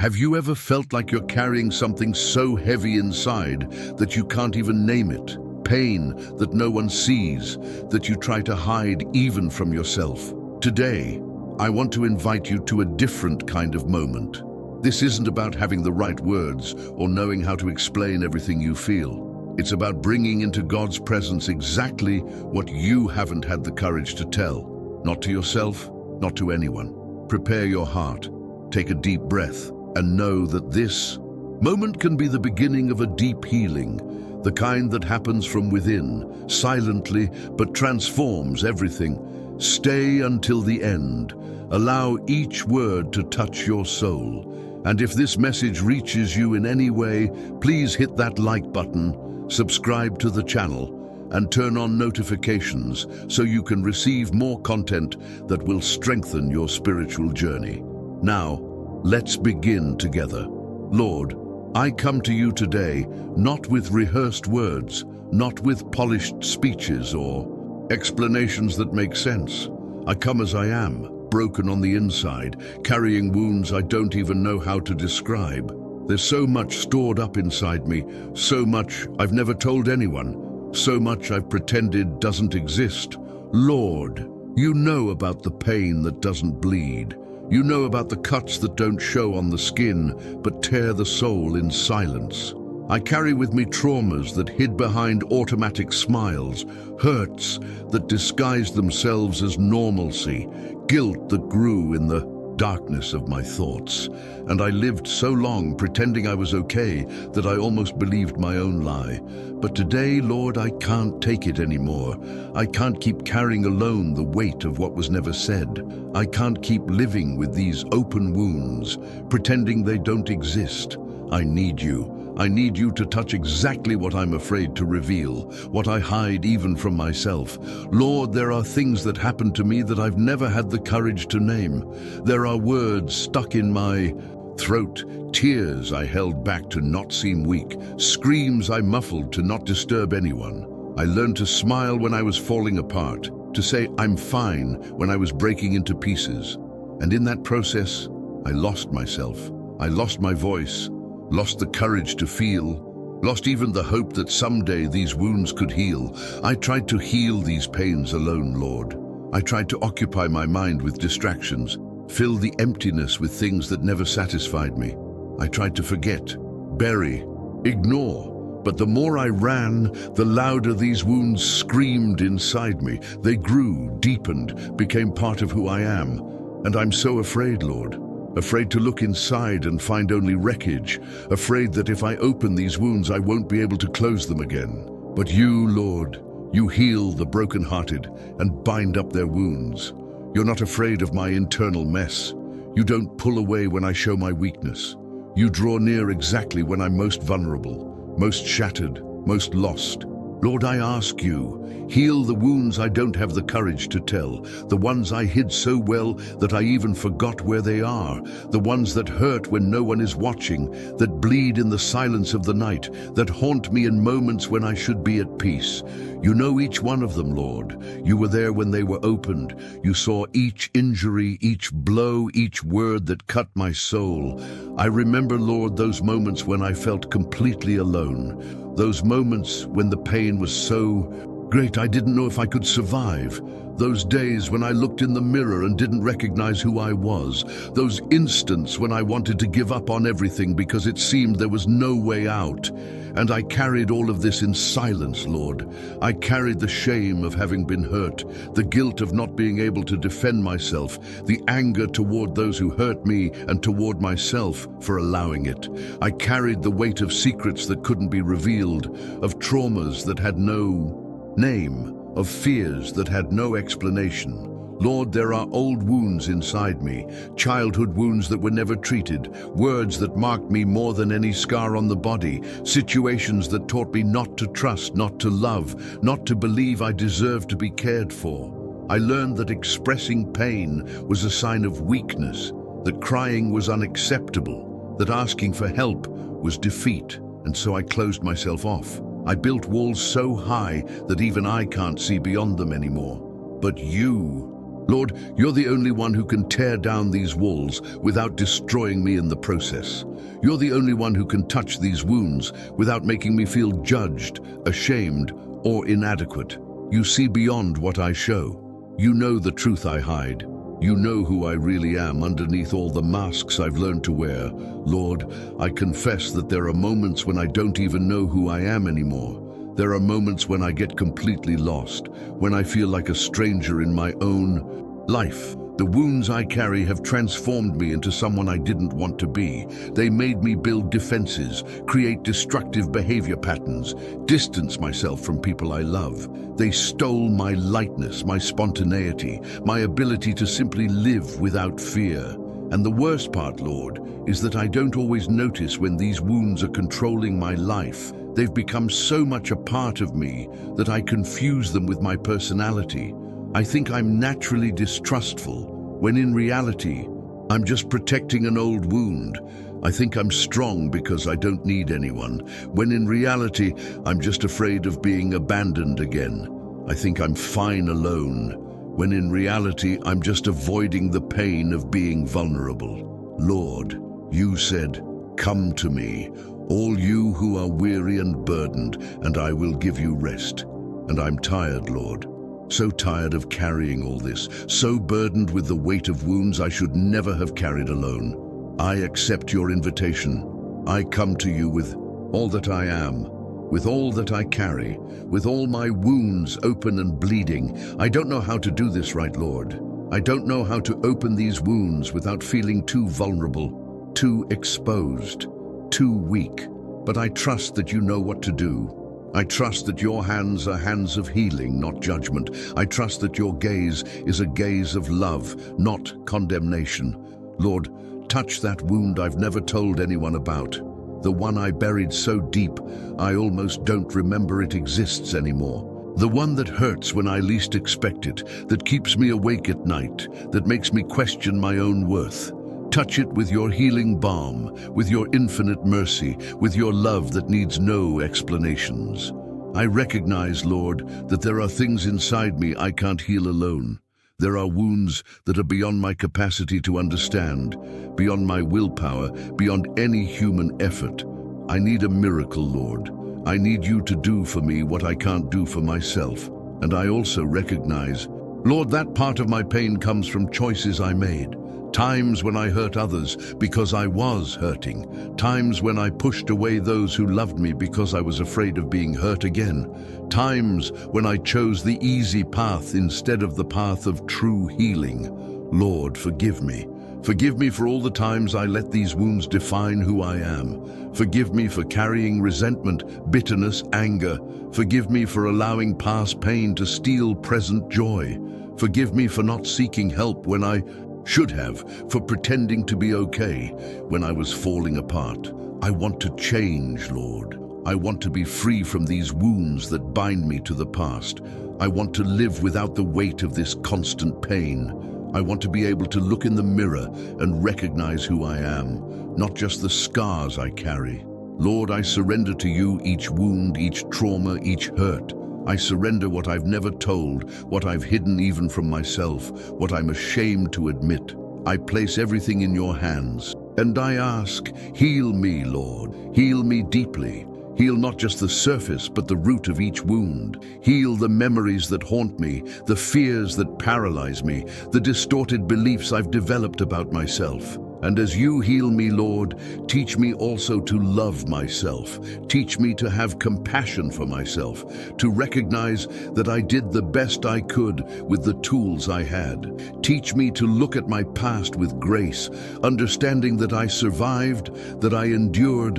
Have you ever felt like you're carrying something so heavy inside that you can't even name it? Pain that no one sees, that you try to hide even from yourself. Today, I want to invite you to a different kind of moment. This isn't about having the right words or knowing how to explain everything you feel. It's about bringing into God's presence exactly what you haven't had the courage to tell. Not to yourself, not to anyone. Prepare your heart, take a deep breath, and know that this moment can be the beginning of a deep healing, the kind that happens from within, silently, but transforms everything. Stay until the end. Allow each word to touch your soul. And if this message reaches you in any way, please hit that like button, subscribe to the channel, and turn on notifications so you can receive more content that will strengthen your spiritual journey. Now, let's begin together. Lord, I come to you today, not with rehearsed words, not with polished speeches or explanations that make sense. I come as I am, broken on the inside, carrying wounds I don't even know how to describe. There's so much stored up inside me, so much I've never told anyone, so much I've pretended doesn't exist. Lord, you know about the pain that doesn't bleed. You know about the cuts that don't show on the skin, but tear the soul in silence. I carry with me traumas that hid behind automatic smiles, hurts that disguised themselves as normalcy, guilt that grew in the darkness of my thoughts. And I lived so long pretending I was okay that I almost believed my own lie. But today, Lord, I can't take it anymore. I can't keep carrying alone the weight of what was never said. I can't keep living with these open wounds, pretending they don't exist. I need you. I need you to touch exactly what I'm afraid to reveal, what I hide even from myself. Lord, there are things that happened to me that I've never had the courage to name. There are words stuck in my throat, tears I held back to not seem weak, screams I muffled to not disturb anyone. I learned to smile when I was falling apart, to say I'm fine when I was breaking into pieces. And in that process, I lost myself. I lost my voice, lost the courage to feel, lost even the hope that someday these wounds could heal. I tried to heal these pains alone, Lord. I tried to occupy my mind with distractions, fill the emptiness with things that never satisfied me. I tried to forget, bury, ignore. But the more I ran, the louder these wounds screamed inside me. They grew, deepened, became part of who I am. And I'm so afraid, Lord. Afraid to look inside and find only wreckage, afraid that if I open these wounds I won't be able to close them again. But you, Lord, you heal the brokenhearted and bind up their wounds. You're not afraid of my internal mess. You don't pull away when I show my weakness. You draw near exactly when I'm most vulnerable, most shattered, most lost. Lord, I ask you, heal the wounds I don't have the courage to tell, the ones I hid so well that I even forgot where they are, the ones that hurt when no one is watching, that bleed in the silence of the night, that haunt me in moments when I should be at peace. You know each one of them, Lord. You were there when they were opened. You saw each injury, each blow, each word that cut my soul. I remember, Lord, those moments when I felt completely alone. Those moments when the pain was so great I didn't know if I could survive. Those days when I looked in the mirror and didn't recognize who I was. Those instants when I wanted to give up on everything because it seemed there was no way out. And I carried all of this in silence, Lord. I carried the shame of having been hurt, the guilt of not being able to defend myself, the anger toward those who hurt me and toward myself for allowing it. I carried the weight of secrets that couldn't be revealed, of traumas that had no name, of fears that had no explanation. Lord, there are old wounds inside me, childhood wounds that were never treated, words that marked me more than any scar on the body, situations that taught me not to trust, not to love, not to believe I deserved to be cared for. I learned that expressing pain was a sign of weakness, that crying was unacceptable, that asking for help was defeat, and so I closed myself off. I built walls so high that even I can't see beyond them anymore. But you Lord, you're the only one who can tear down these walls without destroying me in the process. You're the only one who can touch these wounds without making me feel judged, ashamed, or inadequate. You see beyond what I show. You know the truth I hide. You know who I really am underneath all the masks I've learned to wear. Lord, I confess that there are moments when I don't even know who I am anymore. There are moments when I get completely lost, when I feel like a stranger in my own life. The wounds I carry have transformed me into someone I didn't want to be. They made me build defenses, create destructive behavior patterns, distance myself from people I love. They stole my lightness, my spontaneity, my ability to simply live without fear. And the worst part, Lord, is that I don't always notice when these wounds are controlling my life. They've become so much a part of me that I confuse them with my personality. I think I'm naturally distrustful, when in reality, I'm just protecting an old wound. I think I'm strong because I don't need anyone, when in reality, I'm just afraid of being abandoned again. I think I'm fine alone, when in reality, I'm just avoiding the pain of being vulnerable. Lord, you said, "Come to me, all you who are weary and burdened, and I will give you rest." And I'm tired, Lord. So tired of carrying all this, so burdened with the weight of wounds I should never have carried alone. I accept your invitation. I come to you with all that I am, with all that I carry, with all my wounds open and bleeding. I don't know how to do this right, Lord. I don't know how to open these wounds without feeling too vulnerable, too exposed, too weak. But I trust that you know what to do. I trust that your hands are hands of healing, not judgment. I trust that your gaze is a gaze of love, not condemnation. Lord, touch that wound I've never told anyone about. The one I buried so deep, I almost don't remember it exists anymore. The one that hurts when I least expect it, that keeps me awake at night, that makes me question my own worth. Touch it with your healing balm, with your infinite mercy, with your love that needs no explanations. I recognize, Lord, that there are things inside me I can't heal alone. There are wounds that are beyond my capacity to understand, beyond my willpower, beyond any human effort. I need a miracle, Lord. I need you to do for me what I can't do for myself. And I also recognize, Lord, that part of my pain comes from choices I made. Times when I hurt others because I was hurting. Times when I pushed away those who loved me because I was afraid of being hurt again. Times when I chose the easy path instead of the path of true healing. Lord, forgive me. Forgive me for all the times I let these wounds define who I am. Forgive me for carrying resentment, bitterness, anger. Forgive me for allowing past pain to steal present joy. Forgive me for not seeking help when I should have, for pretending to be okay when I was falling apart. I want to change, Lord. I want to be free from these wounds that bind me to the past. I want to live without the weight of this constant pain. I want to be able to look in the mirror and recognize who I am, not just the scars I carry. Lord, I surrender to you each wound, each trauma, each hurt. I surrender what I've never told, what I've hidden even from myself, what I'm ashamed to admit. I place everything in your hands, and I ask, heal me, Lord. Heal me deeply. Heal not just the surface, but the root of each wound. Heal the memories that haunt me, the fears that paralyze me, the distorted beliefs I've developed about myself. And as you heal me, Lord, teach me also to love myself. Teach me to have compassion for myself, to recognize that I did the best I could with the tools I had. Teach me to look at my past with grace, understanding that I survived, that I endured,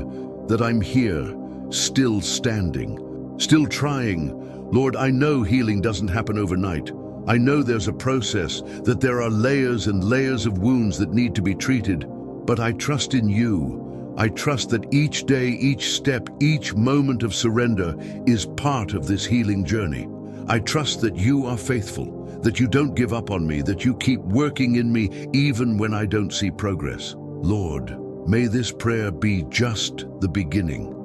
that I'm here, still standing, still trying. Lord, I know healing doesn't happen overnight. I know there's a process, that there are layers and layers of wounds that need to be treated, but I trust in you. I trust that each day, each step, each moment of surrender is part of this healing journey. I trust that you are faithful, that you don't give up on me, that you keep working in me even when I don't see progress. Lord, may this prayer be just the beginning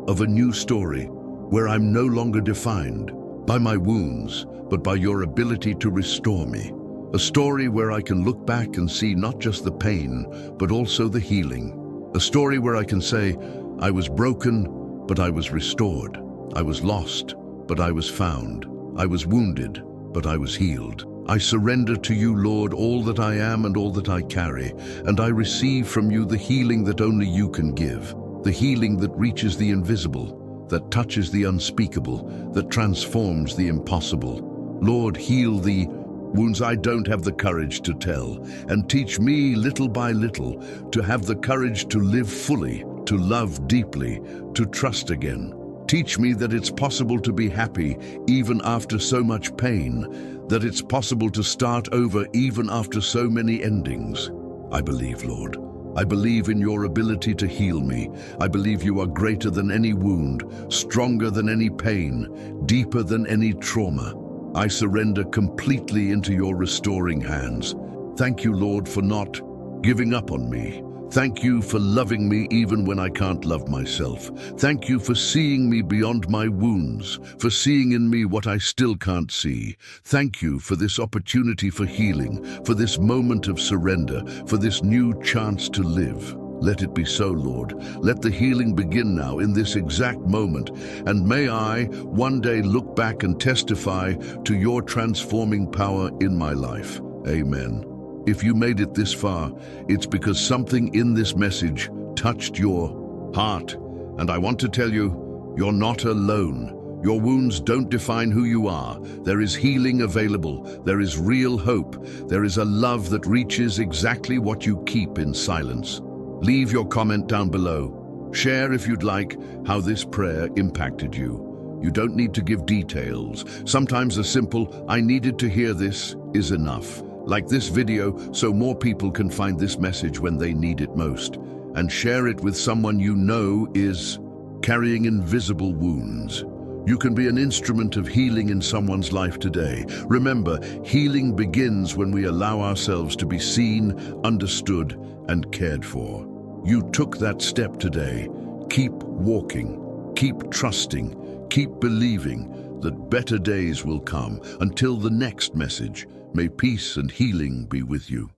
of a new story where I'm no longer defined by my wounds, but by your ability to restore me. A story where I can look back and see not just the pain, but also the healing. A story where I can say, I was broken, but I was restored. I was lost, but I was found. I was wounded, but I was healed. I surrender to you, Lord, all that I am and all that I carry, and I receive from you the healing that only you can give, the healing that reaches the invisible, that touches the unspeakable, that transforms the impossible. Lord, heal the wounds I don't have the courage to tell, and teach me little by little to have the courage to live fully, to love deeply, to trust again. Teach me that it's possible to be happy even after so much pain, that it's possible to start over even after so many endings. I believe, Lord. I believe in your ability to heal me. I believe you are greater than any wound, stronger than any pain, deeper than any trauma. I surrender completely into your restoring hands. Thank you, Lord, for not giving up on me. Thank you for loving me even when I can't love myself. Thank you for seeing me beyond my wounds, for seeing in me what I still can't see. Thank you for this opportunity for healing, for this moment of surrender, for this new chance to live. Let it be so, Lord. Let the healing begin now in this exact moment, and may I one day look back and testify to your transforming power in my life. Amen. If you made it this far, it's because something in this message touched your heart. And I want to tell you, you're not alone. Your wounds don't define who you are. There is healing available. There is real hope. There is a love that reaches exactly what you keep in silence. Leave your comment down below. Share, if you'd like, how this prayer impacted you. You don't need to give details. Sometimes a simple, I needed to hear this, is enough. Like this video so more people can find this message when they need it most. And share it with someone you know is carrying invisible wounds. You can be an instrument of healing in someone's life today. Remember, healing begins when we allow ourselves to be seen, understood, and cared for. You took that step today. Keep walking, keep trusting, keep believing that better days will come. Until the next message, may peace and healing be with you.